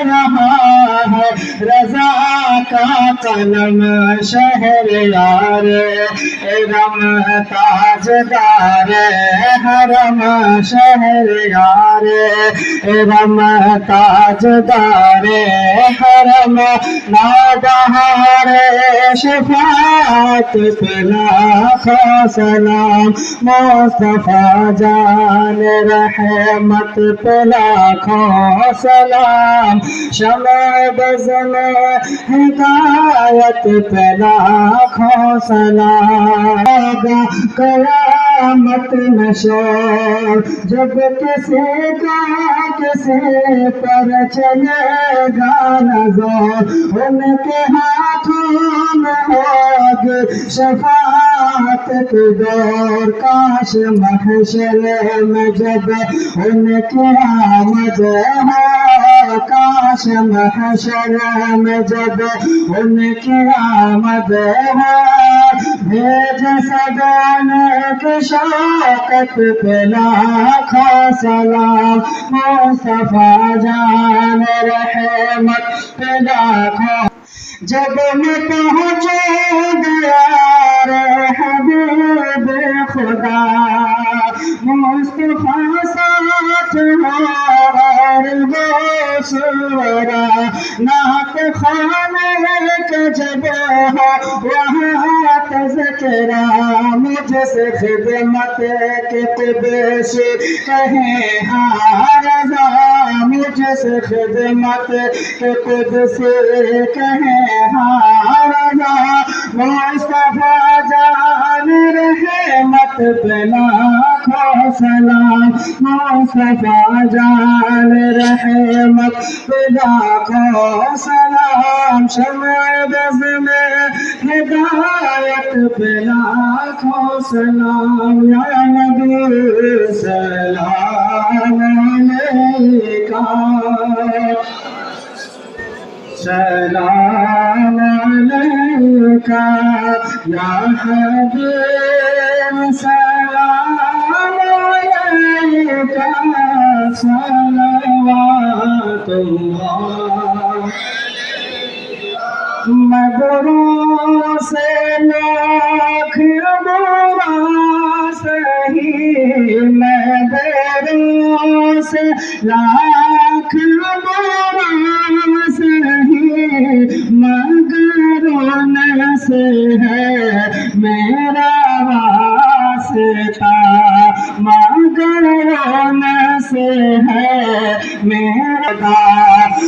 رہا ہے رضا کا قلم شہریار ارم تاجدار حرم شہریار ارم تاجدار حرم نادہار شفاعت پہ لاکھوں سلام مصطفیٰ جان رحمت پہ لاکھوں سلام شمع بز میں ہدایت پہ لاکھوں سلام قیامت میں شور جب کسی پر چلے گا نظر ان کے ہاتھوں میں ہوگی شفاعت کی ڈور کاش محشر میں جب ان کی آمد ہو کاش محشر میں جب ان کی آمد ہو بھیج سجانے کی شوقت پہ لاکھوں سلام مصطفیٰ جان رحمت پہ لاکھوں جب میں پہنچوں گیا رے حبیب خدا مصطفیٰ ساتھ اور وہ سورا نعت خانے کے جب ہو وہاں تذکرہ مجھ سے خدمت کے قدس کہیں ہاں رضا مجھ سے خدمت کے قدس کہیں ہاں رضا مصطفیٰ جان رحمت پہ لاکھوں سلام مصطفیٰ جان رحمت پہ لاکھوں سلام شمع بز میں ہدایت پہ لاکھوں سلام یا نبی سلام علیکہ سلام علیکہ یا حبیب سلام علیکہ صلوات اللہ میں بروں سے لاکھ برا سہی میں بیروں سے لاکھ برا